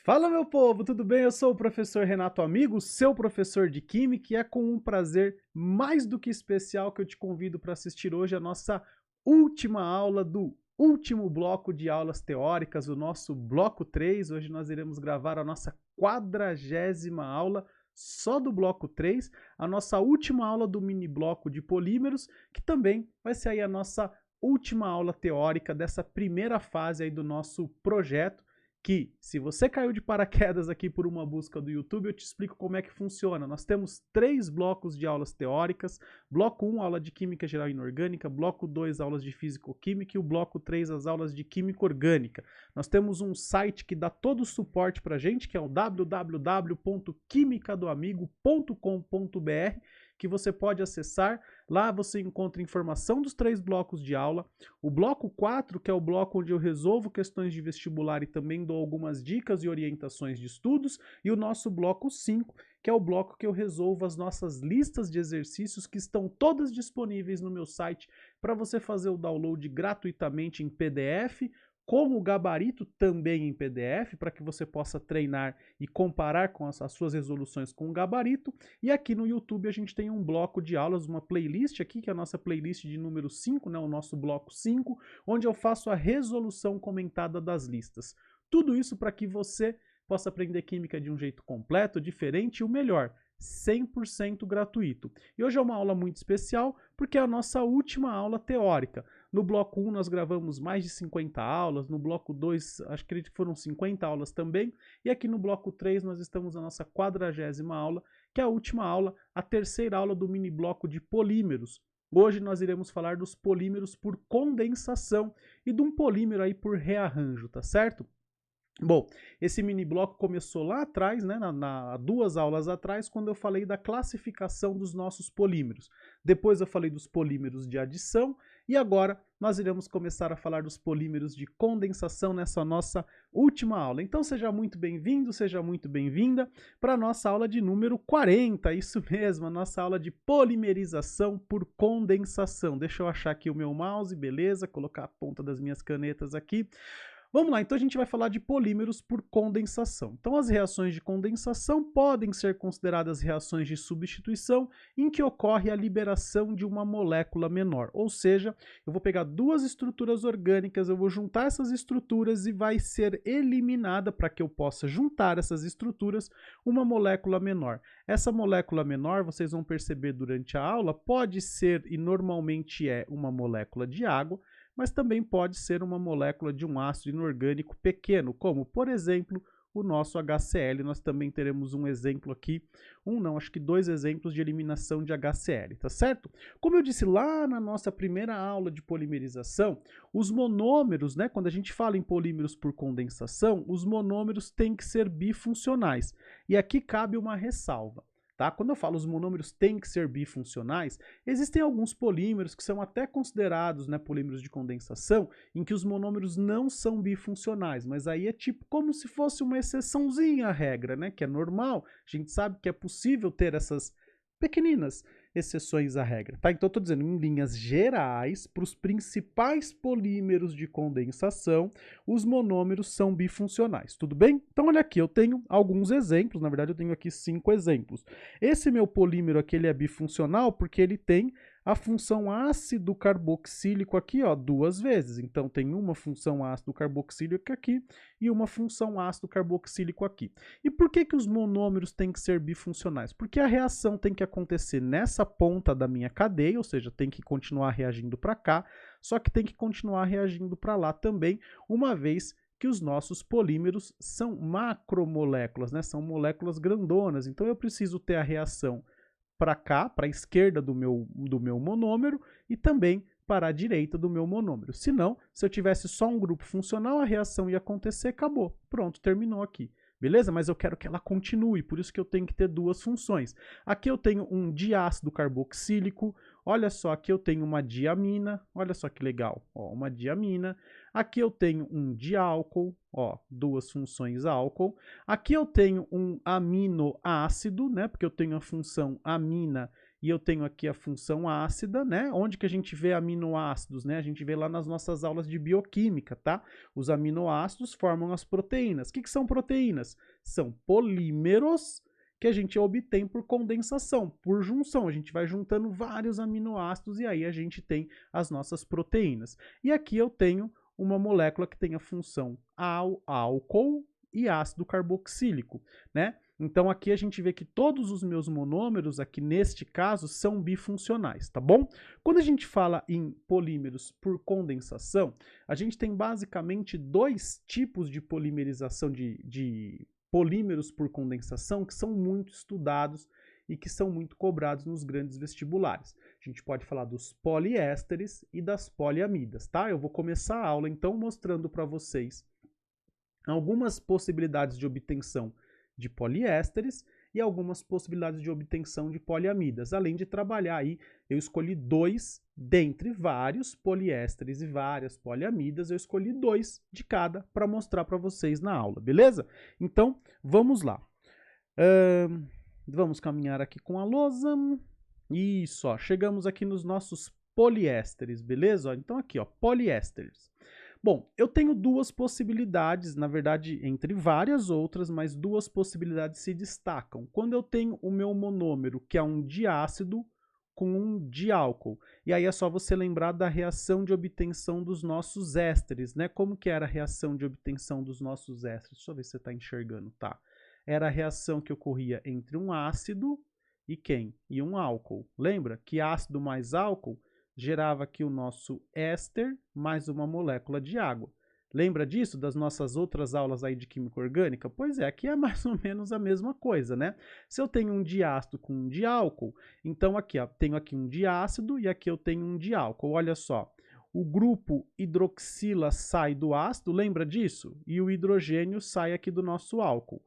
Fala, meu povo, tudo bem? Eu sou o professor Renato Amigo, seu professor de Química, e é com um prazer mais do que especial que eu te convido para assistir hoje a nossa última aula do último bloco de aulas teóricas, o nosso bloco 3. Hoje nós iremos gravar a nossa 40ª aula só do bloco 3, a nossa última aula do mini bloco de polímeros, que também vai ser aí a nossa última aula teórica dessa primeira fase aí do nosso projeto, que, se você caiu de paraquedas aqui por uma busca do YouTube, eu te explico como é que funciona. Nós temos 3 blocos de aulas teóricas: bloco 1, aula de Química Geral e Inorgânica; bloco 2, aulas de Físico-Química; e o bloco 3, as aulas de Química Orgânica. Nós temos um site que dá todo o suporte pra gente, que é o www.quimicadoamigo.com.br, que você pode acessar. Lá você encontra informação dos 3 blocos de aula. O bloco 4, que é o bloco onde eu resolvo questões de vestibular e também dou algumas dicas e orientações de estudos. E o nosso bloco 5, que é o bloco que eu resolvo as nossas listas de exercícios, que estão todas disponíveis no meu site para você fazer o download gratuitamente em PDF, como o gabarito também em PDF, para que você possa treinar e comparar com as suas resoluções com o gabarito. E aqui no YouTube a gente tem um bloco de aulas, uma playlist aqui, que é a nossa playlist de número 5, né, o nosso bloco 5, onde eu faço a resolução comentada das listas. Tudo isso para que você possa aprender química de um jeito completo, diferente e o melhor, 100% gratuito. E hoje é uma aula muito especial porque é a nossa última aula teórica. No bloco 1 nós gravamos mais de 50 aulas, no bloco 2 acho que foram 50 aulas também, e aqui no bloco 3 nós estamos na nossa 40ª aula, que é a última aula, a terceira aula do mini bloco de polímeros. Hoje nós iremos falar dos polímeros por condensação e de um polímero aí por rearranjo, tá certo? Bom, esse mini bloco começou lá atrás, né, 2 aulas atrás, quando eu falei da classificação dos nossos polímeros. Depois eu falei dos polímeros de adição e agora nós iremos começar a falar dos polímeros de condensação nessa nossa última aula. Então seja muito bem-vindo, seja muito bem-vinda para a nossa aula de número 40, isso mesmo, a nossa aula de polimerização por condensação. Deixa eu achar aqui o meu mouse, beleza, colocar a ponta das minhas canetas aqui. Vamos lá, então a gente vai falar de polímeros por condensação. Então as reações de condensação podem ser consideradas reações de substituição em que ocorre a liberação de uma molécula menor. Ou seja, eu vou pegar 2 estruturas orgânicas, eu vou juntar essas estruturas e vai ser eliminada, para que eu possa juntar essas estruturas, uma molécula menor. Essa molécula menor, vocês vão perceber durante a aula, pode ser e normalmente é uma molécula de água, mas também pode ser uma molécula de um ácido inorgânico pequeno, como, por exemplo, o nosso HCl. Nós também teremos um exemplo aqui, acho que 2 exemplos de eliminação de HCl, tá certo? Como eu disse lá na nossa primeira aula de polimerização, os monômeros, né, quando a gente fala em polímeros por condensação, os monômeros têm que ser bifuncionais. E aqui cabe uma ressalva. Tá? Quando eu falo os monômeros têm que ser bifuncionais, existem alguns polímeros que são até considerados, né, polímeros de condensação, em que os monômeros não são bifuncionais, mas aí é tipo como se fosse uma exceçãozinha à regra, né, que é normal. A gente sabe que é possível ter essas pequeninas exceções à regra, tá? Então eu estou dizendo, em linhas gerais, para os principais polímeros de condensação, os monômeros são bifuncionais, tudo bem? Então olha aqui, eu tenho alguns exemplos, na verdade eu tenho aqui 5 exemplos. Esse meu polímero aqui, ele é bifuncional porque ele tem a função ácido carboxílico aqui, ó, 2 vezes. Então tem uma função ácido carboxílico aqui e uma função ácido carboxílico aqui. E por que que os monômeros têm que ser bifuncionais? Porque a reação tem que acontecer nessa ponta da minha cadeia, ou seja, tem que continuar reagindo para cá, só que tem que continuar reagindo para lá também, uma vez que os nossos polímeros são macromoléculas, né? São moléculas grandonas. Então eu preciso ter a reação para cá, para a esquerda do meu monômero, e também para a direita do meu monômero. Senão, se eu tivesse só um grupo funcional, a reação ia acontecer, acabou. Pronto, terminou aqui. Beleza? Mas eu quero que ela continue, por isso que eu tenho que ter 2 funções. Aqui eu tenho um diácido carboxílico, olha só, aqui eu tenho uma diamina, olha só que legal, ó, uma diamina. Aqui eu tenho um diálcool, ó, 2 funções álcool. Aqui eu tenho um aminoácido, né, porque eu tenho a função amina e eu tenho aqui a função ácida, né? Onde que a gente vê aminoácidos, né? A gente vê lá nas nossas aulas de bioquímica, tá? Os aminoácidos formam as proteínas. O que são proteínas? São polímeros que a gente obtém por condensação, por junção. A gente vai juntando vários aminoácidos e aí a gente tem as nossas proteínas. E aqui eu tenho uma molécula que tem a função álcool e ácido carboxílico, né? Então aqui a gente vê que todos os meus monômeros aqui neste caso são bifuncionais, tá bom? Quando a gente fala em polímeros por condensação, a gente tem basicamente dois tipos de polimerização de polímeros por condensação que são muito estudados e que são muito cobrados nos grandes vestibulares. A gente pode falar dos poliésteres e das poliamidas, tá? Eu vou começar a aula então mostrando para vocês algumas possibilidades de obtenção de poliésteres e algumas possibilidades de obtenção de poliamidas. Além de trabalhar aí, eu escolhi dois dentre vários poliésteres e várias poliamidas, eu escolhi dois de cada para mostrar para vocês na aula, beleza? Então, vamos lá. Vamos caminhar aqui com a lousa. Isso, ó, chegamos aqui nos nossos poliésteres, beleza? Ó, então aqui, ó, poliésteres. Bom, eu tenho duas possibilidades, na verdade, entre várias outras, mas duas possibilidades se destacam. Quando eu tenho o meu monômero, que é um diácido, com um diálcool. E aí é só você lembrar da reação de obtenção dos nossos ésteres, né? Como que era a reação de obtenção dos nossos ésteres? Deixa eu ver se você está enxergando, tá? Era a reação que ocorria entre um ácido e quem? E um álcool. Lembra que ácido mais álcool gerava aqui o nosso éster mais uma molécula de água. Lembra disso das nossas outras aulas aí de química orgânica? Pois é, aqui é mais ou menos a mesma coisa, né? Se eu tenho um diácido com um diálcool, então aqui, ó, tenho aqui um diácido e aqui eu tenho um diálcool. Olha só, o grupo hidroxila sai do ácido, lembra disso? E o hidrogênio sai aqui do nosso álcool.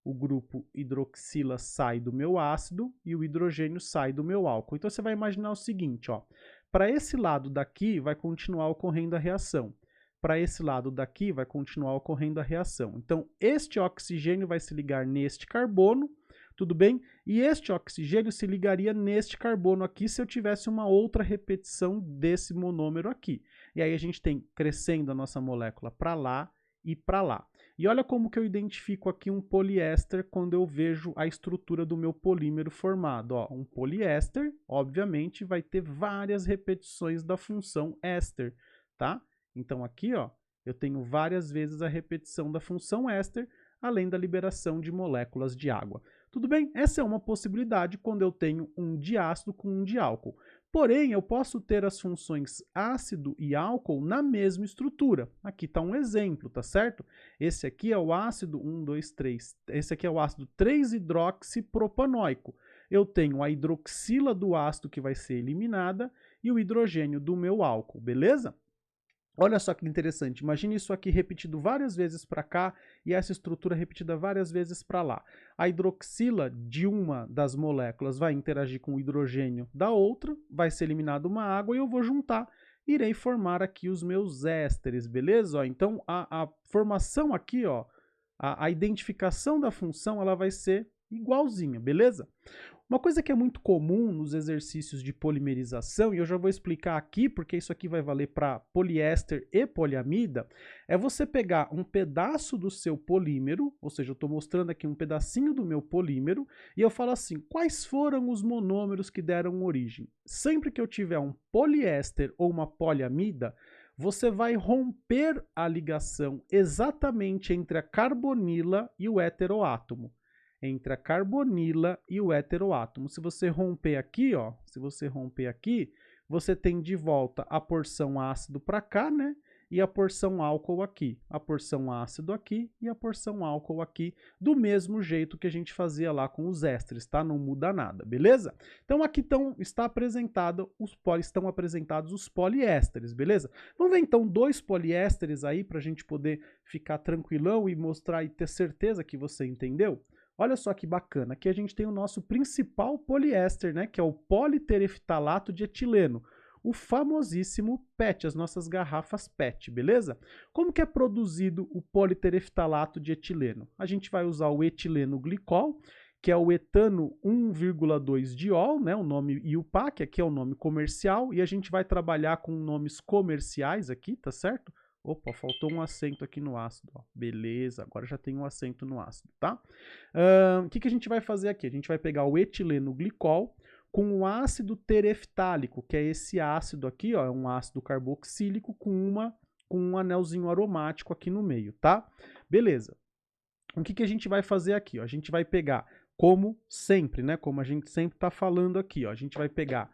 O grupo hidroxila sai do meu ácido e o hidrogênio sai do meu álcool. Então você vai imaginar o seguinte, ó. Para esse lado daqui vai continuar ocorrendo a reação. Para esse lado daqui vai continuar ocorrendo a reação. Então, este oxigênio vai se ligar neste carbono, tudo bem? E este oxigênio se ligaria neste carbono aqui se eu tivesse uma outra repetição desse monômero aqui. E aí a gente tem crescendo a nossa molécula para lá e para lá. E olha como que eu identifico aqui um poliéster quando eu vejo a estrutura do meu polímero formado. Ó, um poliéster, obviamente, vai ter várias repetições da função éster, tá? Então aqui, ó, eu tenho várias vezes a repetição da função éster, além da liberação de moléculas de água. Tudo bem? Essa é uma possibilidade quando eu tenho um diácido com um diálcool. Porém, eu posso ter as funções ácido e álcool na mesma estrutura. Aqui está um exemplo, tá certo? Esse aqui é o ácido 1, 2, 3. Esse aqui é o ácido 3-hidroxipropanoico. Eu tenho a hidroxila do ácido que vai ser eliminada e o hidrogênio do meu álcool, beleza? Olha só que interessante, imagine isso aqui repetido várias vezes para cá e essa estrutura repetida várias vezes para lá. A hidroxila de uma das moléculas vai interagir com o hidrogênio da outra, vai ser eliminada uma água e eu vou juntar, irei formar aqui os meus ésteres, beleza? Ó, então a formação aqui, ó, a identificação da função ela vai ser igualzinha, beleza? Uma coisa que é muito comum nos exercícios de polimerização, e eu já vou explicar aqui, porque isso aqui vai valer para poliéster e poliamida, é você pegar um pedaço do seu polímero, ou seja, eu estou mostrando aqui um pedacinho do meu polímero, e eu falo assim, quais foram os monômeros que deram origem? Sempre que eu tiver um poliéster ou uma poliamida, você vai romper a ligação exatamente entre a carbonila e o heteroátomo. Entre a carbonila e o heteroátomo. Se você romper aqui, ó, você tem de volta a porção ácido para cá, né? E a porção álcool aqui. A porção ácido aqui e a porção álcool aqui, do mesmo jeito que a gente fazia lá com os ésteres, tá? Não muda nada, beleza? Então aqui estão apresentados os poliésteres, beleza? Vamos ver então dois poliésteres aí para a gente poder ficar tranquilão e mostrar e ter certeza que você entendeu? Olha só que bacana, aqui a gente tem o nosso principal poliéster, né, que é o politereftalato de etileno, o famosíssimo PET, as nossas garrafas PET, beleza? Como que é produzido o politereftalato de etileno? A gente vai usar o etileno glicol, que é o etano 1,2 diol, né, o nome IUPAC, que aqui é o nome comercial, e a gente vai trabalhar com nomes comerciais aqui, tá certo? Opa, faltou um acento aqui no ácido, ó. Beleza, agora já tem um acento no ácido, tá? O que a gente vai fazer aqui? A gente vai pegar o etileno glicol com o ácido tereftálico, que é esse ácido aqui, ó, é um ácido carboxílico com um anelzinho aromático aqui no meio, tá? Beleza. O que a gente vai fazer aqui? Ó? A gente vai pegar, como sempre, né? Como a gente sempre está falando aqui, ó, a gente vai pegar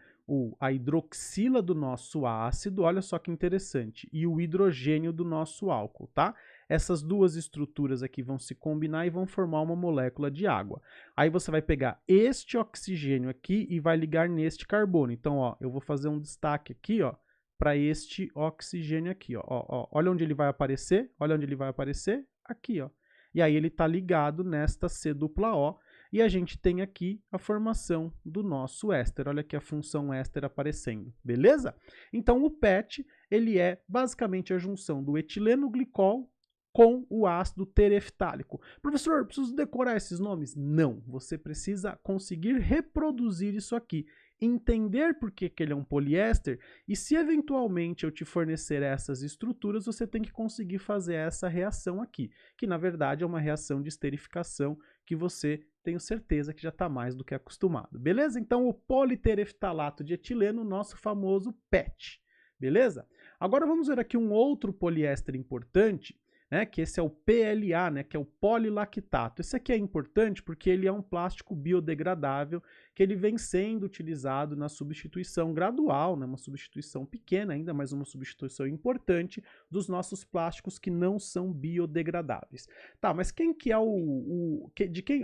a hidroxila do nosso ácido, olha só que interessante, e o hidrogênio do nosso álcool, tá? Essas duas estruturas aqui vão se combinar e vão formar uma molécula de água. Aí você vai pegar este oxigênio aqui e vai ligar neste carbono. Então, ó, eu vou fazer um destaque aqui, ó, para este oxigênio aqui, ó. Olha onde ele vai aparecer, olha onde ele vai aparecer, aqui, ó. E aí ele está ligado nesta C-O, e a gente tem aqui a formação do nosso éster. Olha aqui a função éster aparecendo, beleza? Então o PET, ele é basicamente a junção do etileno glicol com o ácido tereftálico. Professor, preciso decorar esses nomes? Não, você precisa conseguir reproduzir isso aqui, entender por que ele é um poliéster, e se eventualmente eu te fornecer essas estruturas, você tem que conseguir fazer essa reação aqui, que na verdade é uma reação de esterificação que você, tenho certeza, que já está mais do que acostumado. Beleza? Então o politereftalato de etileno, nosso famoso PET. Beleza? Agora vamos ver aqui um outro poliéster importante, né, que esse é o PLA, né, que é o polilactato. Esse aqui é importante porque ele é um plástico biodegradável que ele vem sendo utilizado na substituição gradual, né, uma substituição pequena ainda, mas uma substituição importante dos nossos plásticos que não são biodegradáveis. Tá, mas quem que é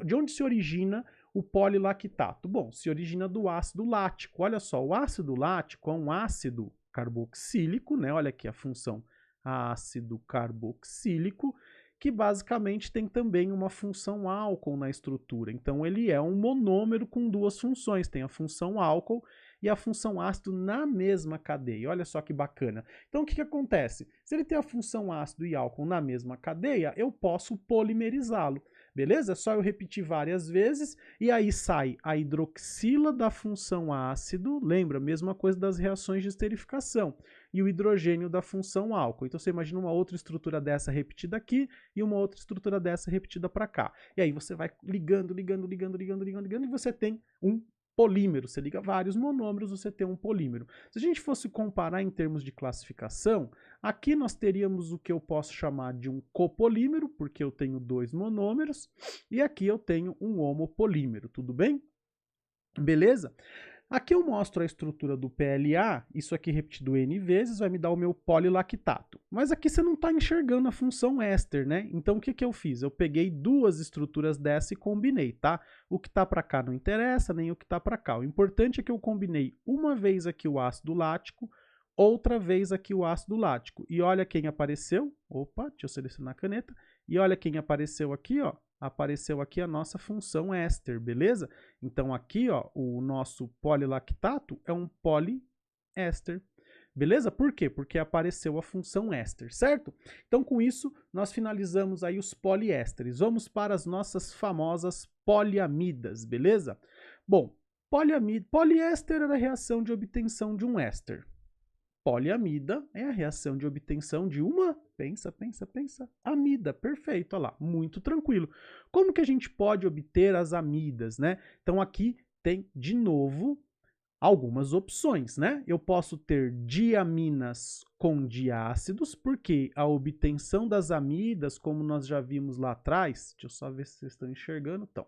de onde se origina o polilactato? Bom, se origina do ácido lático. Olha só, o ácido lático é um ácido carboxílico, né? Olha aqui a função ácido carboxílico, que basicamente tem também uma função álcool na estrutura. Então ele é um monômero com duas funções, tem a função álcool e a função ácido na mesma cadeia. Olha só que bacana. Então o que acontece? Se ele tem a função ácido e álcool na mesma cadeia, eu posso polimerizá-lo. Beleza? É só eu repetir várias vezes e aí sai a hidroxila da função ácido, lembra? Mesma coisa das reações de esterificação, e o hidrogênio da função álcool. Então você imagina uma outra estrutura dessa repetida aqui e uma outra estrutura dessa repetida para cá. E aí você vai ligando e você tem um polímero. Você liga vários monômeros, você tem um polímero. Se a gente fosse comparar em termos de classificação, aqui nós teríamos o que eu posso chamar de um copolímero, porque eu tenho dois monômeros, e aqui eu tenho um homopolímero, tudo bem? Beleza? Aqui eu mostro a estrutura do PLA, isso aqui repetido N vezes vai me dar o meu polilactato. Mas aqui você não está enxergando a função éster, né? Então o que eu fiz? Eu peguei duas estruturas dessa e combinei, tá? O que está para cá não interessa, nem o que está para cá. O importante é que eu combinei uma vez aqui o ácido lático, outra vez aqui o ácido lático. E olha quem apareceu. Opa, deixa eu selecionar a caneta. E olha quem apareceu aqui, ó. Apareceu aqui a nossa função éster, beleza? Então aqui, ó, o nosso polilactato é um poliéster, beleza? Por quê? Porque apareceu a função éster, certo? Então com isso nós finalizamos aí os poliésteres. Vamos para as nossas famosas poliamidas, beleza? Bom, poliéster era a reação de obtenção de um éster. Poliamida é a reação de obtenção de uma, amida, perfeito, olha lá, muito tranquilo. Como que a gente pode obter as amidas, né? Então aqui tem, de novo, algumas opções, né? Eu posso ter diaminas com diácidos, porque a obtenção das amidas, como nós já vimos lá atrás, deixa eu só ver se vocês estão enxergando, então,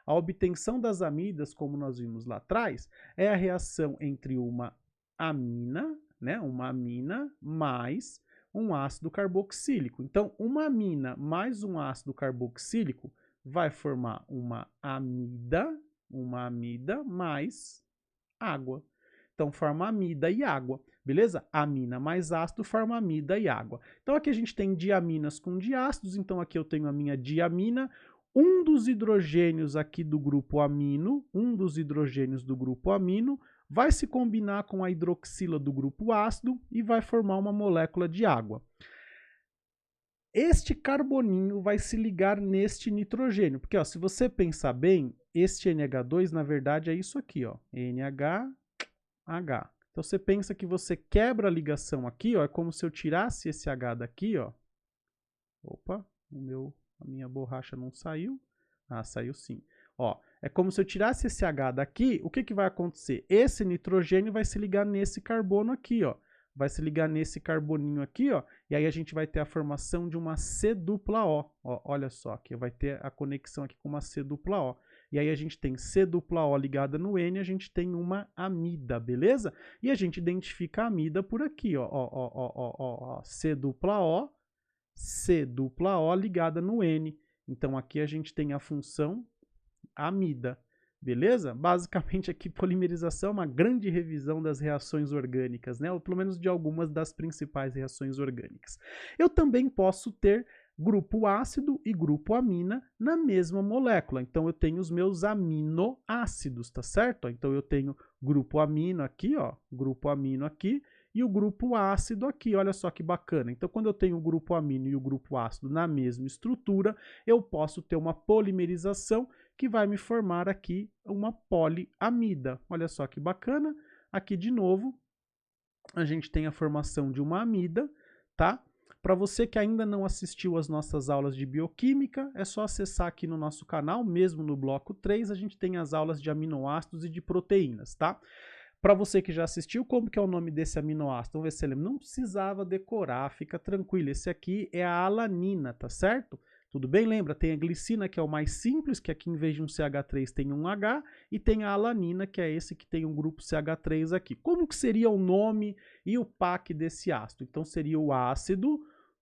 a obtenção das amidas, como nós vimos lá atrás, é a reação entre uma amina, né, uma amina mais um ácido carboxílico. Então, uma amina mais um ácido carboxílico vai formar uma amida mais água. Então, forma amida e água, beleza? Amina mais ácido forma amida e água. Então, aqui a gente tem diaminas com diácidos, então aqui eu tenho a minha diamina, um dos hidrogênios aqui do grupo amino, vai se combinar com a hidroxila do grupo ácido e vai formar uma molécula de água. Este carboninho vai se ligar neste nitrogênio, porque ó, se você pensar bem, este NH2, na verdade, é isso aqui, ó, NH, H. Então você pensa que você quebra a ligação aqui, ó, é como se eu tirasse esse H daqui, ó. Opa, a minha borracha não saiu. Ah, saiu sim. Ó, é como se eu tirasse esse H daqui, o que que vai acontecer? Esse nitrogênio vai se ligar nesse carbono aqui, ó. Vai se ligar nesse carboninho aqui, ó, e aí a gente vai ter a formação de uma C-dupla-O. Ó, olha só, aqui vai ter a conexão aqui com uma C-dupla-O. E aí a gente tem C-dupla-O ligada no N, a gente tem uma amida, beleza? E a gente identifica a amida por aqui, ó, C-dupla-O, C-dupla-O ligada no N. Então aqui a gente tem a função amida. Beleza? Basicamente aqui polimerização é uma grande revisão das reações orgânicas, né? Ou pelo menos de algumas das principais reações orgânicas. Eu também posso ter grupo ácido e grupo amina na mesma molécula. Então eu tenho os meus aminoácidos, tá certo? Então eu tenho grupo amino aqui, ó, grupo amino aqui, e o grupo ácido aqui, olha só que bacana. Então, quando eu tenho o grupo amino e o grupo ácido na mesma estrutura, eu posso ter uma polimerização que vai me formar aqui uma poliamida. Olha só que bacana. Aqui, de novo, a gente tem a formação de uma amida, tá? Para você que ainda não assistiu às nossas aulas de bioquímica, é só acessar aqui no nosso canal, mesmo no bloco 3, a gente tem as aulas de aminoácidos e de proteínas, tá? Para você que já assistiu, como que é o nome desse aminoácido? Vamos ver se você lembra. Não precisava decorar, fica tranquilo. Esse aqui é a alanina, tá certo? Tudo bem? Lembra, tem a glicina, que é o mais simples, que aqui em vez de um CH3 tem um H, e tem a alanina, que é esse que tem um grupo CH3 aqui. Como que seria o nome e o PAC desse ácido? Então seria o ácido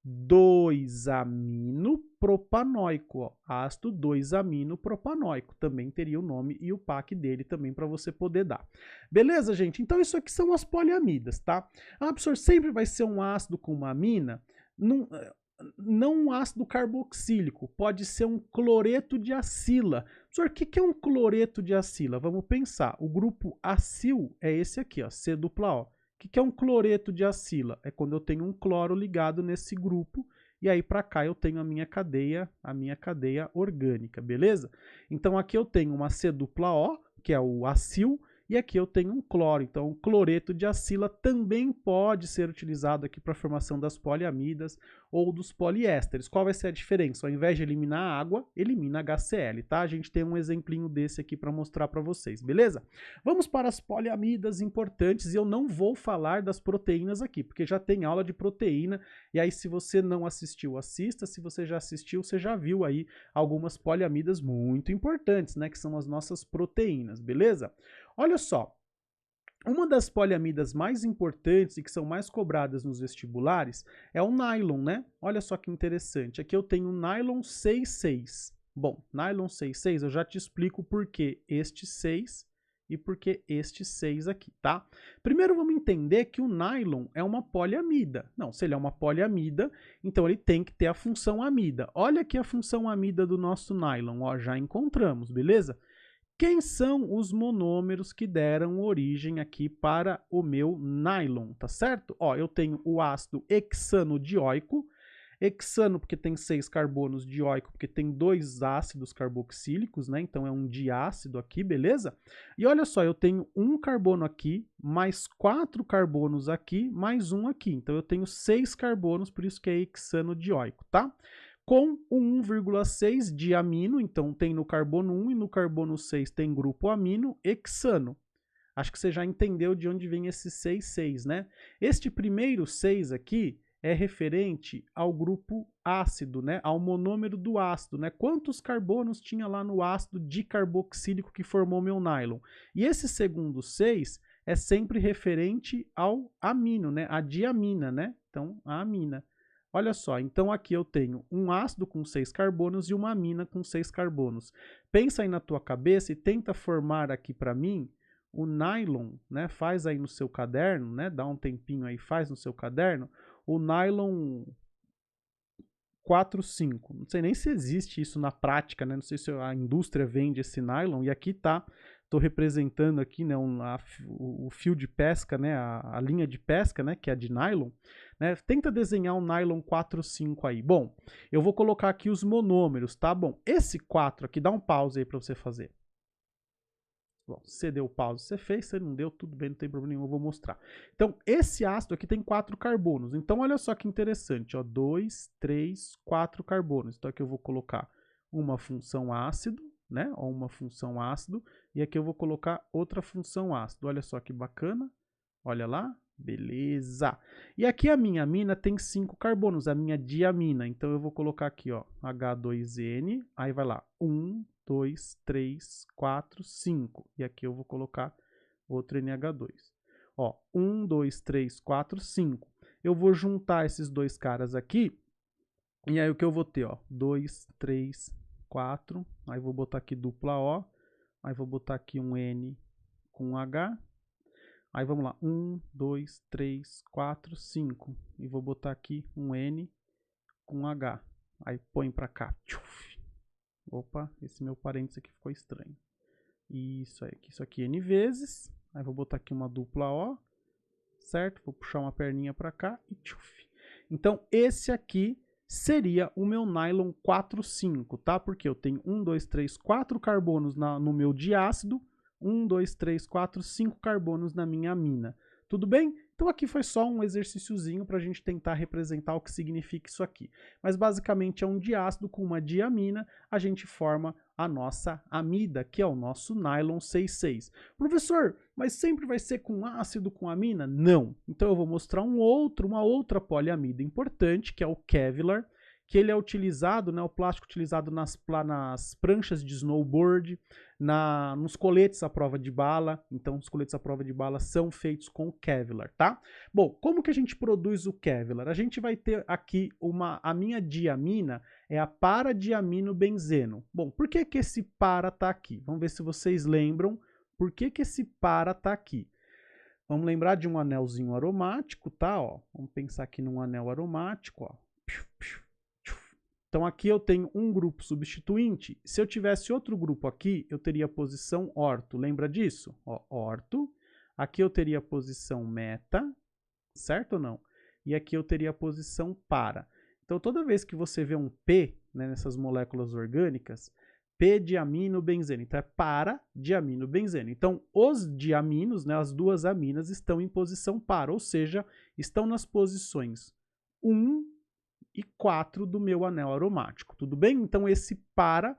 2-aminopropanoico, ó. Ácido 2-aminopropanoico, também teria o nome e o PAC dele também para você poder dar. Beleza, gente? Então isso aqui são as poliamidas, tá? Ah, professor, sempre vai ser um ácido com uma amina? Não um ácido carboxílico, pode ser um cloreto de acila. Professor, o que é um cloreto de acila? Vamos pensar, o grupo acil é esse aqui, ó, C-dupla-O. O que é um cloreto de acila? É quando eu tenho um cloro ligado nesse grupo, e aí para cá eu tenho a minha cadeia orgânica, beleza? Então aqui eu tenho uma C-dupla-O, que é o acil, e aqui eu tenho um cloro, então o cloreto de acila também pode ser utilizado aqui para a formação das poliamidas ou dos poliésteres. Qual vai ser a diferença? Ao invés de eliminar a água, elimina HCl, tá? A gente tem um exemplinho desse aqui para mostrar para vocês, beleza? Vamos para as poliamidas importantes e eu não vou falar das proteínas aqui, porque já tem aula de proteína, e aí se você não assistiu, assista, se você já assistiu, você já viu aí algumas poliamidas muito importantes, né, que são as nossas proteínas, beleza? Olha só, uma das poliamidas mais importantes e que são mais cobradas nos vestibulares é o nylon, né? Olha só que interessante. Aqui eu tenho o nylon 6,6. Bom, nylon 6,6 eu já te explico por que este 6 e por que este 6 aqui, tá? Primeiro vamos entender que o nylon é uma poliamida. Não, se ele é uma poliamida, então ele tem que ter a função amida. Olha aqui a função amida do nosso nylon, ó, já encontramos, beleza? Quem são os monômeros que deram origem aqui para o meu nylon, tá certo? Ó, eu tenho o ácido hexanodioico, hexano porque tem 6 carbonos, dioico porque tem 2 ácidos carboxílicos, né? Então é um diácido aqui, beleza? E olha só, eu tenho um carbono aqui, mais 4 carbonos aqui, mais um aqui. Então eu tenho 6 carbonos, por isso que é hexanodioico, tá? Com o 1,6 de amino, então tem no carbono 1 e no carbono 6 tem grupo amino, hexano. Acho que você já entendeu de onde vem esse 6,6, né? Este primeiro 6 aqui é referente ao grupo ácido, né? Ao monômero do ácido, né? Quantos carbonos tinha lá no ácido dicarboxílico que formou meu nylon? E esse segundo 6 é sempre referente ao amino, né? A diamina, né? Então, a amina. Olha só, então aqui eu tenho um ácido com 6 carbonos e uma amina com 6 carbonos. Pensa aí na tua cabeça e tenta formar aqui para mim o nylon, né? Faz aí no seu caderno, né? Dá um tempinho aí, faz no seu caderno, o nylon 4,5. Não sei nem se existe isso na prática, né? Não sei se a indústria vende esse nylon, e aqui tá, estou representando aqui, né, o fio de pesca, né, a linha de pesca, né, que é de nylon, né? Tenta desenhar um nylon 4,5 aí. Bom, eu vou colocar aqui os monômeros, tá? Bom, esse 4 aqui, dá um pause aí para você fazer. Bom, se você deu pausa, você fez, se não deu, tudo bem, não tem problema nenhum, eu vou mostrar. Então, esse ácido aqui tem 4 carbonos. Então, olha só que interessante, ó, 2, 3, 4 carbonos. Então, aqui eu vou colocar uma função ácido, né? Ó, uma função ácido, e aqui eu vou colocar outra função ácido. Olha só que bacana. Olha lá. Beleza. E aqui a minha amina tem 5 carbonos, a minha diamina. Então, eu vou colocar aqui, ó, H2N, aí vai lá, 1, 2, 3, 4, 5. E aqui eu vou colocar outro NH2. Ó, 1, 2, 3, 4, 5. Eu vou juntar esses dois caras aqui, e aí o que eu vou ter, ó, 2, 3, 4, aí vou botar aqui dupla O, aí vou botar aqui um N com H, aí vamos lá, 1, 2, 3, 4, 5, e vou botar aqui um N com H, aí põe pra cá, opa, esse meu parênteses aqui ficou estranho, isso aqui N vezes, aí vou botar aqui uma dupla O, certo? Vou puxar uma perninha pra cá e tchuf. Então, esse aqui seria o meu nylon 4,5, tá? Porque eu tenho 1, 2, 3, 4 carbonos no meu diácido, 1, 2, 3, 4, 5 carbonos na minha amina. Tudo bem? Então aqui foi só um exercíciozinho para a gente tentar representar o que significa isso aqui. Mas basicamente é um diácido com uma diamina, a gente forma a nossa amida, que é o nosso nylon 6,6. Professor, mas sempre vai ser com ácido com amina? Não. Então eu vou mostrar uma outra poliamida importante, que é o Kevlar, que ele é utilizado, né, o plástico utilizado nas pranchas de snowboard, nos coletes à prova de bala. Então, os coletes à prova de bala são feitos com Kevlar, tá? Bom, como que a gente produz o Kevlar? A gente vai ter aqui a minha diamina é a para-diamino-benzeno. Bom, por que que esse para tá aqui? Vamos ver se vocês lembram por que que esse para tá aqui. Vamos lembrar de um anelzinho aromático, tá? Ó, vamos pensar aqui num anel aromático, ó. Então aqui eu tenho um grupo substituinte. Se eu tivesse outro grupo aqui, eu teria a posição orto. Lembra disso? Ó, orto. Aqui eu teria a posição meta, certo ou não? E aqui eu teria a posição para. Então toda vez que você vê um P, né, nessas moléculas orgânicas, P-diamino-benzeno. Então é para-diamino-benzeno. Então os diaminos, né, as duas aminas, estão em posição para, ou seja, estão nas posições 1 e 4 do meu anel aromático, tudo bem? Então esse para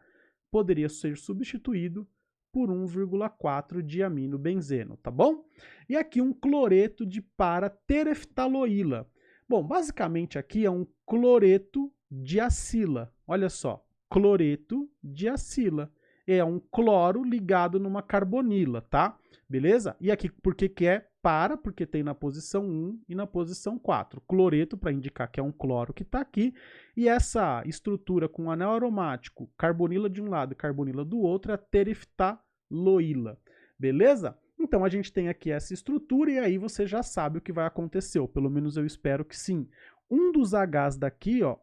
poderia ser substituído por 1,4 diamino-benzeno, tá bom? E aqui um cloreto de para-tereftaloíla. Bom, basicamente aqui é um cloreto de acila. Olha só, cloreto de acila. É um cloro ligado numa carbonila, tá? Beleza? E aqui por que que é para? Porque tem na posição 1 e na posição 4. Cloreto para indicar que é um cloro que está aqui. E essa estrutura com anel aromático, carbonila de um lado e carbonila do outro, é a tereftaloíla. Beleza? Então a gente tem aqui essa estrutura e aí você já sabe o que vai acontecer, ou pelo menos eu espero que sim. Um dos Hs daqui, ó,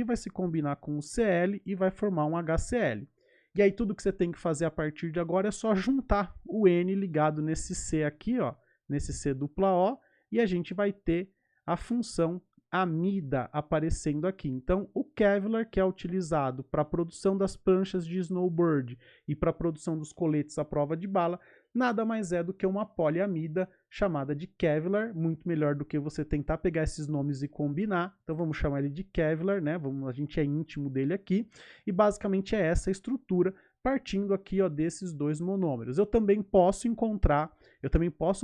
vai se combinar com o Cl e vai formar um HCl. E aí tudo que você tem que fazer a partir de agora é só juntar o N ligado nesse C aqui, ó, nesse C dupla O, e a gente vai ter a função amida aparecendo aqui. Então, o Kevlar, que é utilizado para a produção das pranchas de snowboard e para a produção dos coletes à prova de bala, nada mais é do que uma poliamida chamada de Kevlar, muito melhor do que você tentar pegar esses nomes e combinar. Então vamos chamar ele de Kevlar, né? A gente é íntimo dele aqui, e basicamente é essa estrutura, partindo aqui, ó, desses dois monômeros. Eu também posso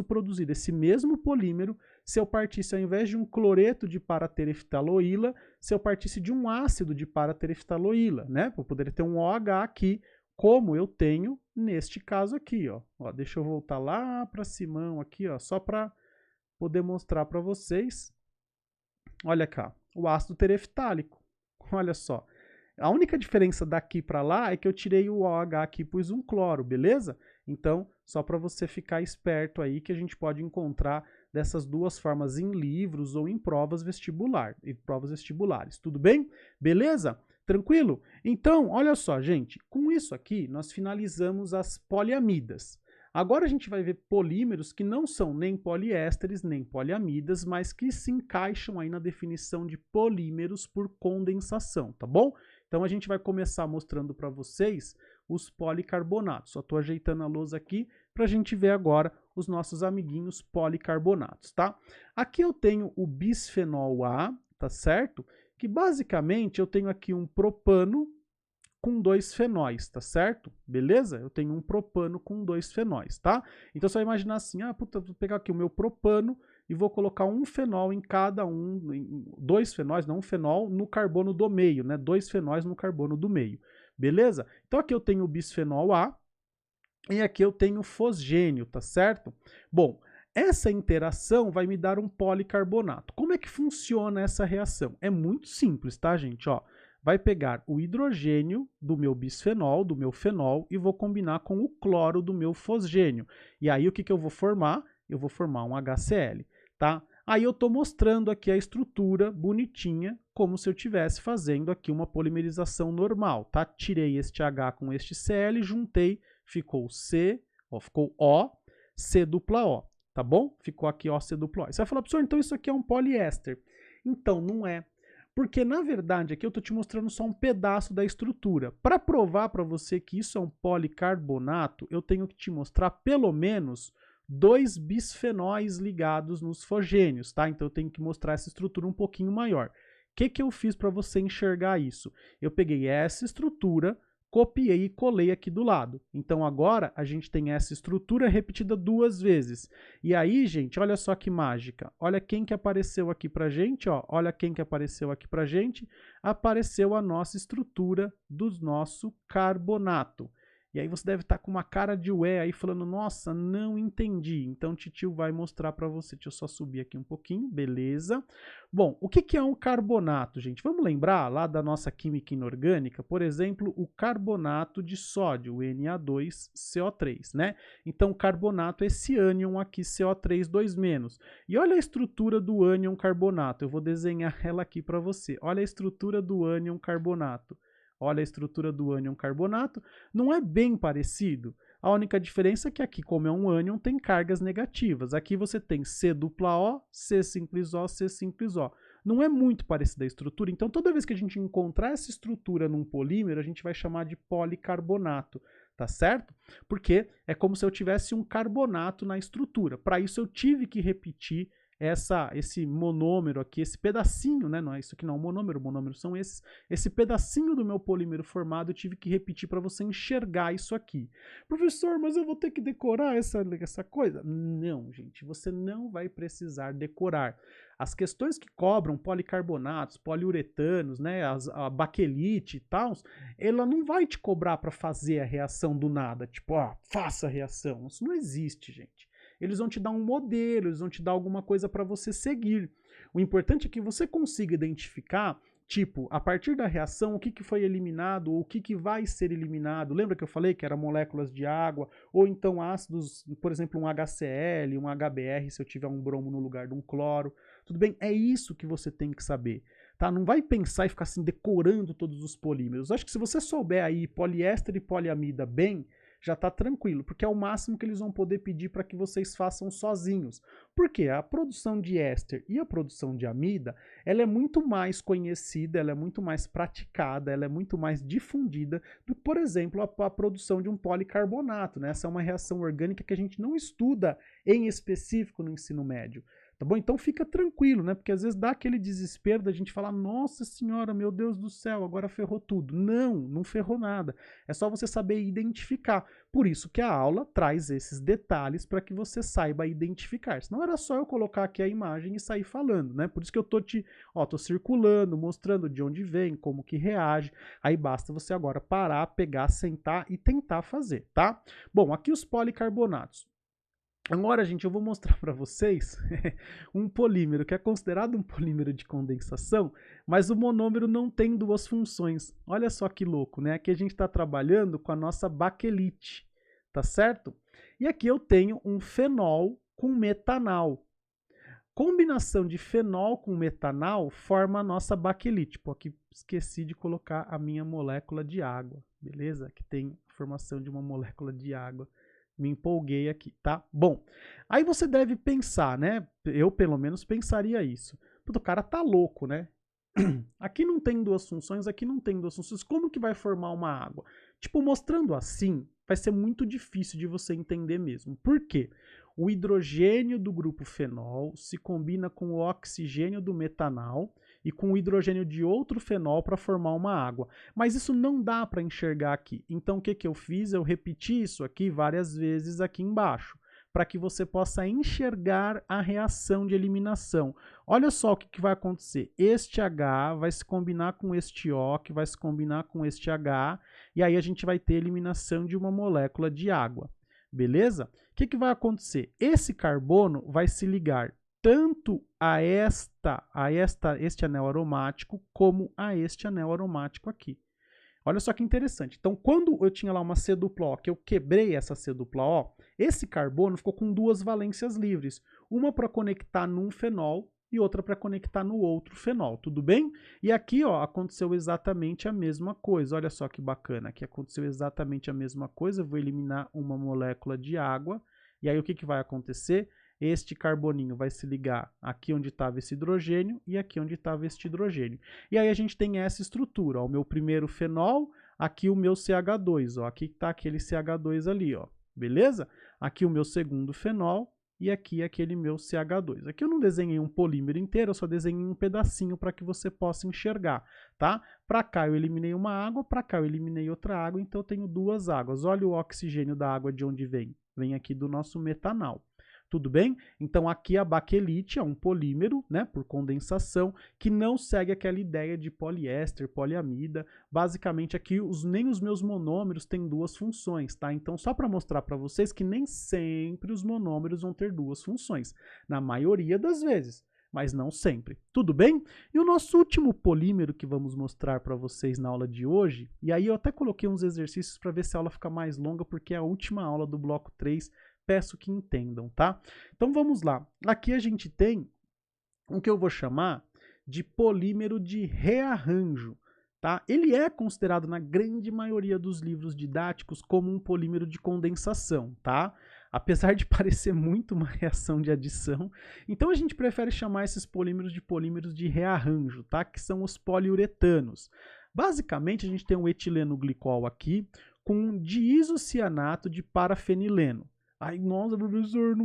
produzir esse mesmo polímero se eu partisse, ao invés de um cloreto de para-tereftaloíla, se eu partisse de um ácido de para-tereftaloíla, né? Para poder ter um OH aqui, como eu tenho neste caso aqui, ó. Deixa eu voltar lá para Simão aqui, ó, só para poder mostrar para vocês. Olha cá, o ácido tereftálico. Olha só. A única diferença daqui para lá é que eu tirei o OH aqui e pus um cloro, beleza? Então, só para você ficar esperto aí que a gente pode encontrar dessas duas formas em livros ou em provas vestibulares. Tudo bem? Beleza? Tranquilo? Então, olha só, gente, com isso aqui nós finalizamos as poliamidas. Agora a gente vai ver polímeros que não são nem poliésteres nem poliamidas, mas que se encaixam aí na definição de polímeros por condensação, tá bom? Então a gente vai começar mostrando para vocês os policarbonatos. Só estou ajeitando a lousa aqui para a gente ver agora os nossos amiguinhos policarbonatos, tá? Aqui eu tenho o bisfenol A, tá certo? Que basicamente eu tenho aqui um propano com 2 fenóis, tá certo? Beleza? Eu tenho um propano com 2 fenóis, tá? Então você vai imaginar assim, puta, vou pegar aqui o meu propano e vou colocar um fenol em cada um, 2 fenóis, não um fenol, no carbono do meio, né? 2 fenóis no carbono do meio, beleza? Então aqui eu tenho o bisfenol A e aqui eu tenho o fosgênio, tá certo? Bom, essa interação vai me dar um policarbonato. Como é que funciona essa reação? É muito simples, tá, gente? Ó, vai pegar o hidrogênio do meu bisfenol, do meu fenol, e vou combinar com o cloro do meu fosgênio. E aí o que eu vou formar? Eu vou formar um HCl, tá? Aí eu estou mostrando aqui a estrutura bonitinha, como se eu estivesse fazendo aqui uma polimerização normal, tá? Tirei este H com este Cl, juntei, ficou C, ó, ficou O, C dupla O, tá bom? Ficou aqui O, C dupla O. Você vai falar, professor, então isso aqui é um poliéster. Então, não é. Porque, na verdade, aqui eu estou te mostrando só um pedaço da estrutura. Para provar para você que isso é um policarbonato, eu tenho que te mostrar pelo menos 2 bisfenóis ligados nos fosgênios, tá? Então eu tenho que mostrar essa estrutura um pouquinho maior. O que eu fiz para você enxergar isso? Eu peguei essa estrutura, copiei e colei aqui do lado. Então agora a gente tem essa estrutura repetida 2 vezes. E aí, gente, olha só que mágica. Olha quem que apareceu aqui pra gente, ó. Olha quem que apareceu aqui pra gente. Apareceu a nossa estrutura do nosso carbonato. E aí você deve estar com uma cara de ué aí falando, nossa, não entendi. Então o titio vai mostrar para você. Deixa eu só subir aqui um pouquinho, beleza. Bom, o que é um carbonato, gente? Vamos lembrar lá da nossa química inorgânica, por exemplo, o carbonato de sódio, o Na2CO3, né? Então o carbonato é esse ânion aqui, CO3 2-. E olha a estrutura do ânion carbonato. Eu vou desenhar ela aqui para você. Olha a estrutura do ânion carbonato. Olha a estrutura do ânion carbonato, não é bem parecido. A única diferença é que aqui, como é um ânion, tem cargas negativas. Aqui você tem C dupla O, C simples O, C simples O. Não é muito parecida a estrutura, então toda vez que a gente encontrar essa estrutura num polímero, a gente vai chamar de policarbonato, tá certo? Porque é como se eu tivesse um carbonato na estrutura. Para isso eu tive que repetir esse monômero aqui, esse pedacinho, né? Não é isso aqui não, monômeros são esses. Esse pedacinho do meu polímero formado eu tive que repetir para você enxergar isso aqui. Professor, mas eu vou ter que decorar essa coisa? Não, gente, você não vai precisar decorar. As questões que cobram policarbonatos, poliuretanos, né, a baquelite e tal, ela não vai te cobrar para fazer a reação do nada, tipo, faça a reação. Isso não existe, gente. Eles vão te dar um modelo, eles vão te dar alguma coisa para você seguir. O importante é que você consiga identificar, tipo, a partir da reação, o que foi eliminado ou o que vai ser eliminado. Lembra que eu falei que eram moléculas de água, ou então ácidos, por exemplo, um HCl, um HBr, se eu tiver um bromo no lugar de um cloro. Tudo bem? É isso que você tem que saber. Tá? Não vai pensar e ficar assim decorando todos os polímeros. Acho que se você souber aí poliéster e poliamida bem, já está tranquilo, porque é o máximo que eles vão poder pedir para que vocês façam sozinhos. Porque a produção de éster e a produção de amida, ela é muito mais conhecida, ela é muito mais praticada, ela é muito mais difundida do que, por exemplo, a produção de um policarbonato, né? Essa é uma reação orgânica que a gente não estuda em específico no ensino médio. Tá bom? Então fica tranquilo, né? Porque às vezes dá aquele desespero da gente falar, nossa senhora, meu Deus do céu, agora ferrou tudo. Não, não ferrou nada. É só você saber identificar. Por isso que a aula traz esses detalhes para que você saiba identificar. Senão era só eu colocar aqui a imagem e sair falando, né? Por isso que eu tô circulando, mostrando de onde vem, como que reage. Aí basta você agora parar, pegar, sentar e tentar fazer, tá? Bom, aqui os policarbonatos. Agora, gente, eu vou mostrar para vocês um polímero que é considerado um polímero de condensação, mas o monômero não tem 2 funções. Olha só que louco, né? Aqui a gente está trabalhando com a nossa baquelite, tá certo? E aqui eu tenho um fenol com metanal. Combinação de fenol com metanal forma a nossa baquelite. Pô, aqui esqueci de colocar a minha molécula de água, beleza? Aqui tem a formação de uma molécula de água. Me empolguei aqui, tá? Bom, aí você deve pensar, né? Eu, pelo menos, pensaria isso. Puta, o cara tá louco, né? Aqui não tem 2 funções, aqui não tem 2 funções. Como que vai formar uma água? Tipo, mostrando assim, vai ser muito difícil de você entender mesmo. Por quê? O hidrogênio do grupo fenol se combina com o oxigênio do metanal e com o hidrogênio de outro fenol para formar uma água. Mas isso não dá para enxergar aqui. Então o que eu fiz? Eu repeti isso aqui várias vezes aqui embaixo, para que você possa enxergar a reação de eliminação. Olha só o que vai acontecer. Este H vai se combinar com este O, que vai se combinar com este H, e aí a gente vai ter eliminação de uma molécula de água. Beleza? O que vai acontecer? Esse carbono vai se ligar tanto a este anel aromático como a este anel aromático aqui. Olha só que interessante. Então, quando eu tinha lá uma C-O, que eu quebrei essa C-O, esse carbono ficou com duas valências livres. Uma para conectar num fenol e outra para conectar no outro fenol, tudo bem? E aqui, ó, aconteceu exatamente a mesma coisa. Olha só que bacana. Aqui aconteceu exatamente a mesma coisa. Eu vou eliminar uma molécula de água. E aí, o que vai acontecer? Este carboninho vai se ligar aqui onde estava esse hidrogênio e aqui onde estava este hidrogênio. E aí a gente tem essa estrutura, ó, o meu primeiro fenol, aqui o meu CH2, ó, aqui está aquele CH2 ali, ó, beleza? Aqui o meu segundo fenol e aqui aquele meu CH2. Aqui eu não desenhei um polímero inteiro, eu só desenhei um pedacinho para que você possa enxergar, tá? Para cá eu eliminei uma água, para cá eu eliminei outra água, então eu tenho duas águas. Olha o oxigênio da água de onde vem. Vem aqui do nosso metanal. Tudo bem? Então aqui a baquelite é um polímero, né, por condensação, que não segue aquela ideia de poliéster, poliamida. Basicamente aqui nem os meus monômeros têm duas funções, tá? Então só para mostrar para vocês que nem sempre os monômeros vão ter duas funções, na maioria das vezes, mas não sempre. Tudo bem? E o nosso último polímero que vamos mostrar para vocês na aula de hoje, e aí eu até coloquei uns exercícios para ver se a aula fica mais longa, porque é a última aula do bloco 3, peço que entendam, tá? Então vamos lá. Aqui a gente tem o que eu vou chamar de polímero de rearranjo, tá? Ele é considerado na grande maioria dos livros didáticos como um polímero de condensação, tá? Apesar de parecer muito uma reação de adição, então a gente prefere chamar esses polímeros de rearranjo, tá? Que são os poliuretanos. Basicamente a gente tem um etileno glicol aqui com um diisocianato de parafenileno. Ai, nossa, professor,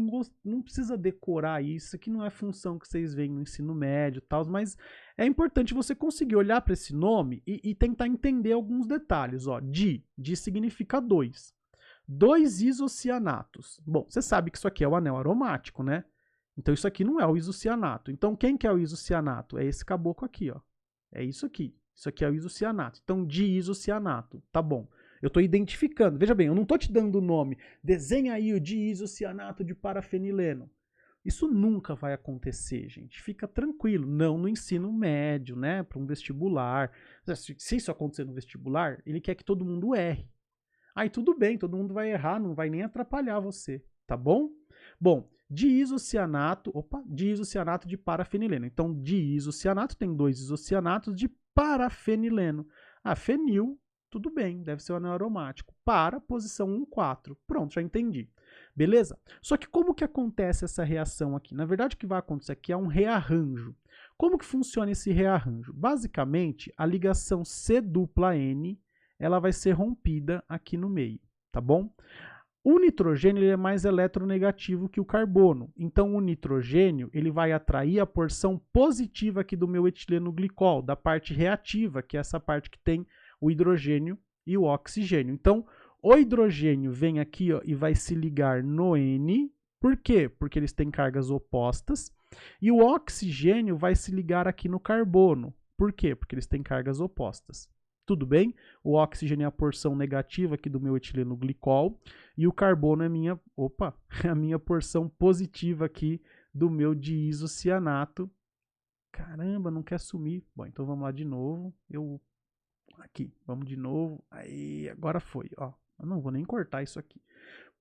não precisa decorar isso aqui não é função que vocês veem no ensino médio e tal, mas é importante você conseguir olhar para esse nome e tentar entender alguns detalhes. Ó, di significa dois. Dois isocianatos. Bom, você sabe que isso aqui é o anel aromático, né? Então isso aqui não é o isocianato. Então quem que é o isocianato? É esse caboclo aqui, ó. É isso aqui. Isso aqui é o isocianato. Então diisocianato, tá bom. Eu estou identificando. Veja bem, eu não estou te dando o nome. Desenha aí o diisocianato de parafenileno. Isso nunca vai acontecer, gente. Fica tranquilo. Não no ensino médio, né? Para um vestibular. Se isso acontecer no vestibular, ele quer que todo mundo erre. Aí tudo bem, todo mundo vai errar, não vai nem atrapalhar você, tá bom? Bom, diisocianato de parafenileno. Então, diisocianato tem dois isocianatos de parafenileno. Ah, fenil. Tudo bem, deve ser o anel aromático. Para, posição 1,4. Pronto, já entendi. Beleza? Só que como que acontece essa reação aqui? Na verdade, o que vai acontecer aqui é um rearranjo. Como que funciona esse rearranjo? Basicamente, a ligação C-N, ela vai ser rompida aqui no meio, tá bom? O nitrogênio ele é mais eletronegativo que o carbono. Então, o nitrogênio ele vai atrair a porção positiva aqui do meu etileno glicol, da parte reativa, que é essa parte que tem o hidrogênio e o oxigênio. Então, o hidrogênio vem aqui ó, e vai se ligar no N. Por quê? Porque eles têm cargas opostas. E o oxigênio vai se ligar aqui no carbono. Por quê? Porque eles têm cargas opostas. Tudo bem? O oxigênio é a porção negativa aqui do meu etileno glicol. E o carbono é a minha porção positiva aqui do meu diisocianato. Caramba, não quer sumir. Bom, então vamos lá de novo. Aqui, vamos de novo. Aí, agora foi, ó. Eu não vou nem cortar isso aqui.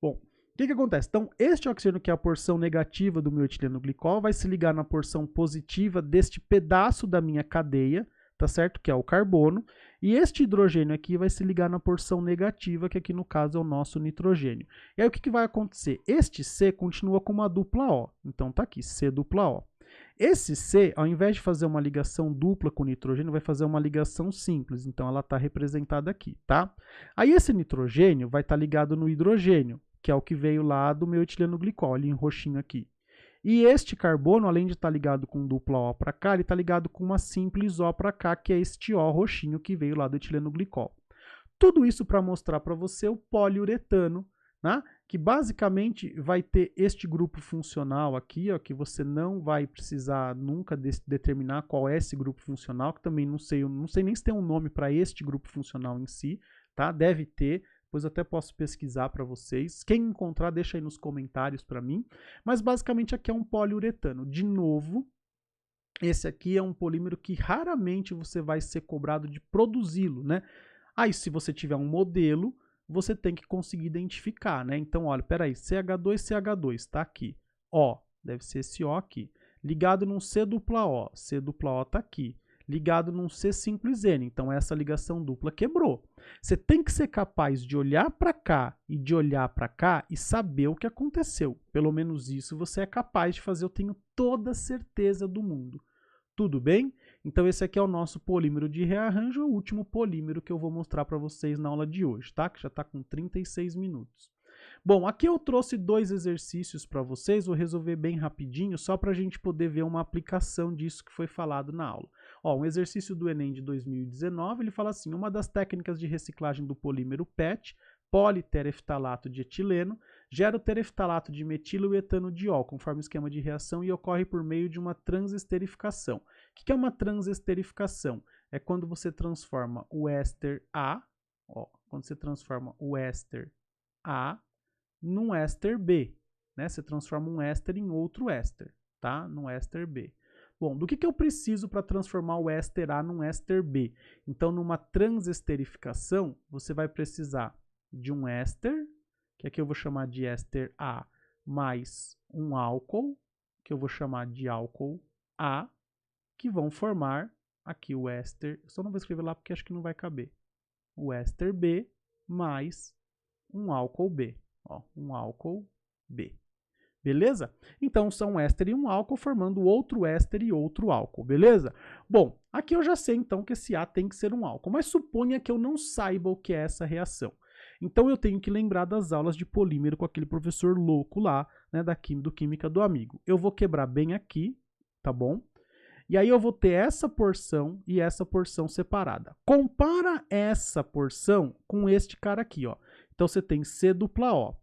Bom, o que acontece? Então, este oxigênio, que é a porção negativa do meu etileno glicol, vai se ligar na porção positiva deste pedaço da minha cadeia, tá certo? Que é o carbono. E este hidrogênio aqui vai se ligar na porção negativa, que aqui no caso é o nosso nitrogênio. E aí, o que vai acontecer? Este C continua com uma dupla O. Então, tá aqui, C dupla O. Esse C, ao invés de fazer uma ligação dupla com o nitrogênio, vai fazer uma ligação simples, então ela está representada aqui, tá? Aí esse nitrogênio vai estar ligado no hidrogênio, que é o que veio lá do meu etileno glicol, ali em roxinho aqui. E este carbono, além de estar ligado com dupla O para cá, ele está ligado com uma simples O para cá, que é este O roxinho que veio lá do etileno glicol. Tudo isso para mostrar para você o poliuretano, né? Que basicamente vai ter este grupo funcional aqui, ó, que você não vai precisar nunca determinar qual é esse grupo funcional, que também não sei nem se tem um nome para este grupo funcional em si, tá? Deve ter, depois eu até posso pesquisar para vocês. Quem encontrar, deixa aí nos comentários para mim. Mas basicamente aqui é um poliuretano. De novo, esse aqui é um polímero que raramente você vai ser cobrado de produzi-lo, né? Aí se você tiver um modelo, você tem que conseguir identificar, né? Então, olha, peraí, CH2, tá aqui. O, deve ser esse O aqui. Ligado num C dupla O tá aqui. Ligado num C simples N, então essa ligação dupla quebrou. Você tem que ser capaz de olhar para cá e de olhar para cá e saber o que aconteceu. Pelo menos isso você é capaz de fazer, eu tenho toda a certeza do mundo. Tudo bem? Então esse aqui é o nosso polímero de rearranjo, o último polímero que eu vou mostrar para vocês na aula de hoje, tá? Que já está com 36 minutos. Bom, aqui eu trouxe 2 exercícios para vocês, vou resolver bem rapidinho, só para a gente poder ver uma aplicação disso que foi falado na aula. Ó, um exercício do Enem de 2019, ele fala assim, uma das técnicas de reciclagem do polímero PET, politereftalato de etileno, gera o tereftalato de metilo e etanodiol, conforme o esquema de reação, e ocorre por meio de uma transesterificação. O que é uma transesterificação? É quando você transforma o éster A, ó, quando você transforma o éster A num éster B, né? Você transforma um éster em outro éster, tá? Num éster B. Bom, do que eu preciso para transformar o éster A num éster B? Então, numa transesterificação, você vai precisar de um éster, que aqui eu vou chamar de éster A, mais um álcool, que eu vou chamar de álcool A, que vão formar aqui o éster, só não vou escrever lá porque acho que não vai caber, o éster B mais um álcool B, ó, um álcool B. Beleza? Então são um éster e um álcool formando outro éster e outro álcool, beleza? Bom, aqui eu já sei então que esse A tem que ser um álcool, mas suponha que eu não saiba o que é essa reação. Então eu tenho que lembrar das aulas de polímero com aquele professor louco lá, né, do Química do Amigo. Eu vou quebrar bem aqui, tá bom? E aí eu vou ter essa porção e essa porção separada. Compara essa porção com este cara aqui, ó. Então você tem C dupla O.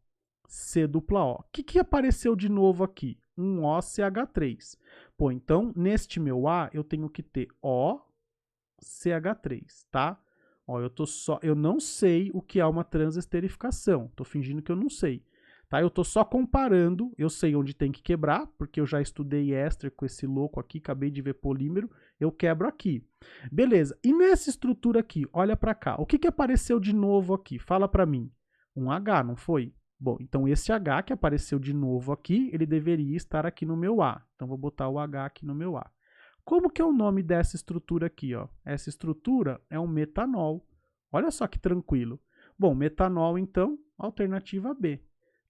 C dupla O. O que apareceu de novo aqui? Um OCH3. Pô, então, neste meu A, eu tenho que ter OCH3, tá? Ó, eu não sei o que é uma transesterificação. Tô fingindo que eu não sei. Tá? Eu tô só comparando, eu sei onde tem que quebrar, porque eu já estudei éster com esse louco aqui, acabei de ver polímero, eu quebro aqui. Beleza, e nessa estrutura aqui, olha para cá, o que apareceu de novo aqui? Fala para mim. Um H, não foi? Bom, então esse H que apareceu de novo aqui, ele deveria estar aqui no meu A. Então vou botar o H aqui no meu A. Como que é o nome dessa estrutura aqui, ó? Essa estrutura é um metanol. Olha só que tranquilo. Bom, metanol então, alternativa B.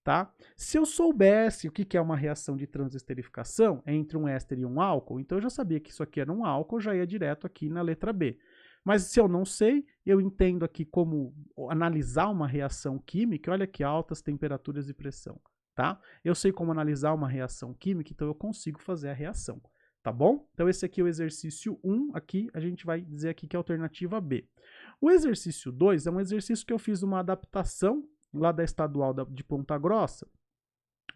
Tá? Se eu soubesse o que é uma reação de transesterificação entre um éster e um álcool, então eu já sabia que isso aqui era um álcool, já ia direto aqui na letra B. Mas se eu não sei, eu entendo aqui como analisar uma reação química, olha que altas temperaturas e pressão, tá? Eu sei como analisar uma reação química, então eu consigo fazer a reação, tá bom? Então esse aqui é o exercício 1, aqui a gente vai dizer aqui que é a alternativa B. O exercício 2 é um exercício que eu fiz uma adaptação lá da Estadual de Ponta Grossa,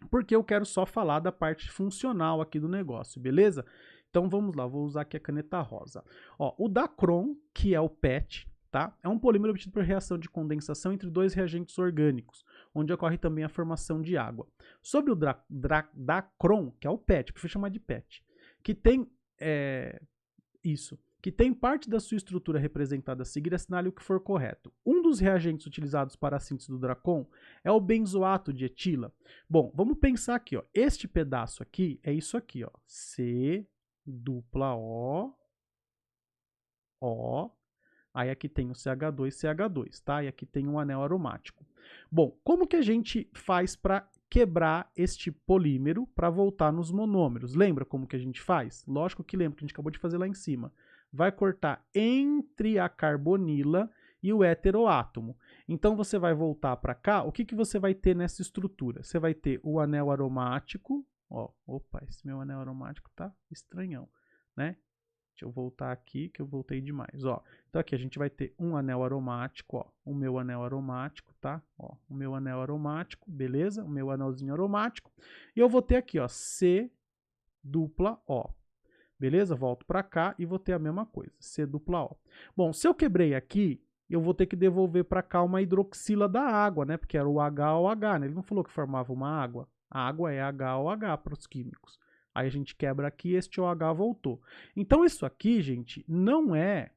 porque eu quero só falar da parte funcional aqui do negócio, beleza? Então vamos lá, vou usar aqui a caneta rosa. Ó, o Dacron, que é o PET, tá? É um polímero obtido por reação de condensação entre dois reagentes orgânicos, onde ocorre também a formação de água. Sobre o Dacron, que é o PET, prefiro chamar de PET, que tem que tem parte da sua estrutura representada a seguir, assinale o que for correto. Um dos reagentes utilizados para a síntese do Dacron é o benzoato de etila. Bom, vamos pensar aqui, ó. Este pedaço aqui é isso aqui, ó. C dupla O Aí aqui tem o CH2, CH2, tá? E aqui tem um anel aromático. Bom, como que a gente faz para quebrar este polímero para voltar nos monômeros? Lembra como que a gente faz? Lógico que lembra, que a gente acabou de fazer lá em cima. Vai cortar entre a carbonila e o heteroátomo. Então você vai voltar para cá, o que, que você vai ter nessa estrutura? Você vai ter o anel aromático, ó, opa, esse meu anel aromático tá estranhão, né? Deixa eu voltar aqui, que eu voltei demais, ó. Então aqui a gente vai ter um anel aromático, ó, o meu anel aromático, tá? Ó, o meu anel aromático, beleza? O meu anelzinho aromático. E eu vou ter aqui, ó, C dupla O. Beleza? Volto para cá e vou ter a mesma coisa, C dupla O. Bom, se eu quebrei aqui, eu vou ter que devolver para cá uma hidroxila da água, né? Porque era o HOH, né? Ele não falou que formava uma água. A água é HOH para os químicos. Aí a gente quebra aqui, este OH voltou. Então isso aqui, gente, não é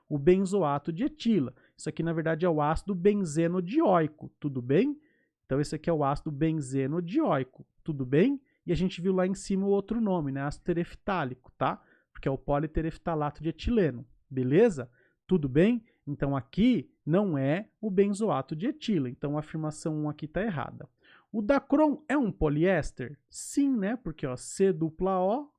o benzoato de etila. Isso aqui, na verdade, é o ácido benzenodioico, tudo bem? Então esse aqui é o ácido benzenodioico, tudo bem? E a gente viu lá em cima o outro nome, né? Ácido tereftálico, tá? Porque é o politereftalato de etileno, beleza? Tudo bem? Então aqui não é o benzoato de etila. Então a afirmação 1 aqui está errada. O dacron é um poliéster? Sim, né? Porque ó, C dupla O,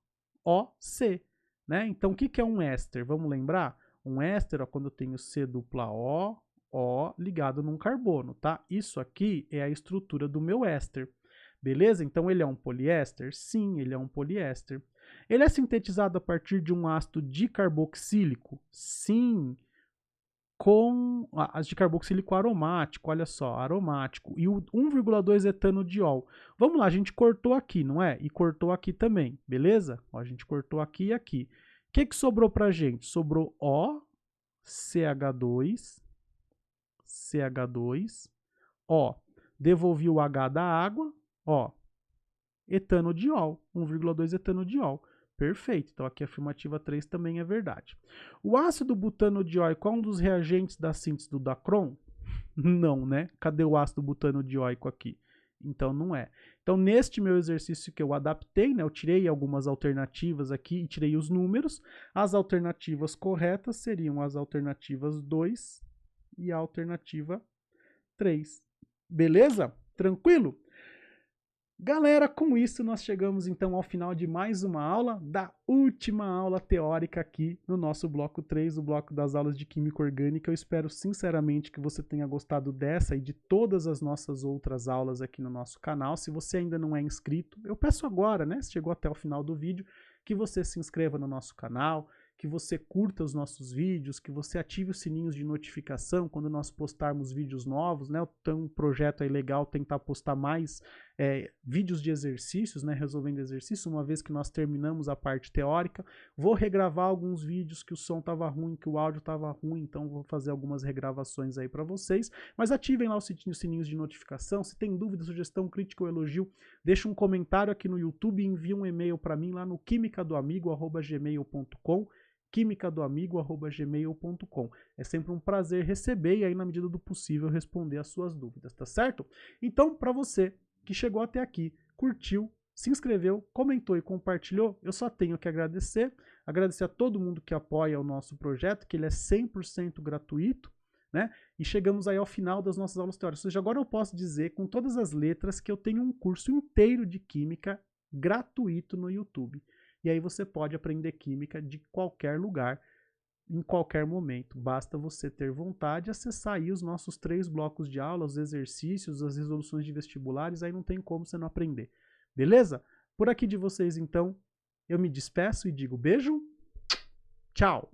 O, C. Né? Então o que é um éster? Vamos lembrar? Um éster, ó, quando eu tenho C dupla O, O ligado num carbono, tá? Isso aqui é a estrutura do meu éster. Beleza? Então ele é um poliéster? Sim, ele é um poliéster. Ele é sintetizado a partir de um ácido dicarboxílico? Sim, com as de carboxílico aromático, olha só, aromático, e o 1,2 etanodiol. Vamos lá, a gente cortou aqui, não é? E cortou aqui também, beleza? Ó, a gente cortou aqui e aqui. O que sobrou pra gente? Sobrou O, CH2, CH2, ó, devolvi o H da água, ó, etanodiol, 1,2 etanodiol. Perfeito, então aqui a afirmativa 3 também é verdade. O ácido butanodioico é um dos reagentes da síntese do dacron? Não, né? Cadê o ácido butanodioico aqui? Então não é. Então neste meu exercício que eu adaptei, né, eu tirei algumas alternativas aqui e tirei os números. As alternativas corretas seriam as alternativas 2 e a alternativa 3. Beleza? Tranquilo? Galera, com isso nós chegamos então ao final de mais uma aula, da última aula teórica aqui no nosso bloco 3, o bloco das aulas de Química Orgânica. Eu espero sinceramente que você tenha gostado dessa e de todas as nossas outras aulas aqui no nosso canal. Se você ainda não é inscrito, eu peço agora, né, se chegou até o final do vídeo, que você se inscreva no nosso canal, que você curta os nossos vídeos, que você ative os sininhos de notificação quando nós postarmos vídeos novos, né? Então, um projeto aí legal, tentar postar mais vídeos de exercícios, né? Resolvendo exercícios, uma vez que nós terminamos a parte teórica. Vou regravar alguns vídeos que o som estava ruim, que o áudio estava ruim, então vou fazer algumas regravações aí para vocês. Mas ativem lá os sininhos de notificação. Se tem dúvida, sugestão, crítica ou elogio, deixa um comentário aqui no YouTube e envia um e-mail para mim lá no quimicadoamigo@gmail.com. quimicadoamigo@gmail.com. É sempre um prazer receber e aí, na medida do possível, responder as suas dúvidas, tá certo? Então, para você que chegou até aqui, curtiu, se inscreveu, comentou e compartilhou, eu só tenho que agradecer. Agradecer a todo mundo que apoia o nosso projeto, que ele é 100% gratuito, né? E chegamos aí ao final das nossas aulas teóricas. Ou seja, agora eu posso dizer com todas as letras que eu tenho um curso inteiro de Química gratuito no YouTube. E aí você pode aprender Química de qualquer lugar, em qualquer momento. Basta você ter vontade de acessar aí os nossos 3 blocos de aula, os exercícios, as resoluções de vestibulares, aí não tem como você não aprender. Beleza? Por aqui de vocês, então, eu me despeço e digo beijo, tchau!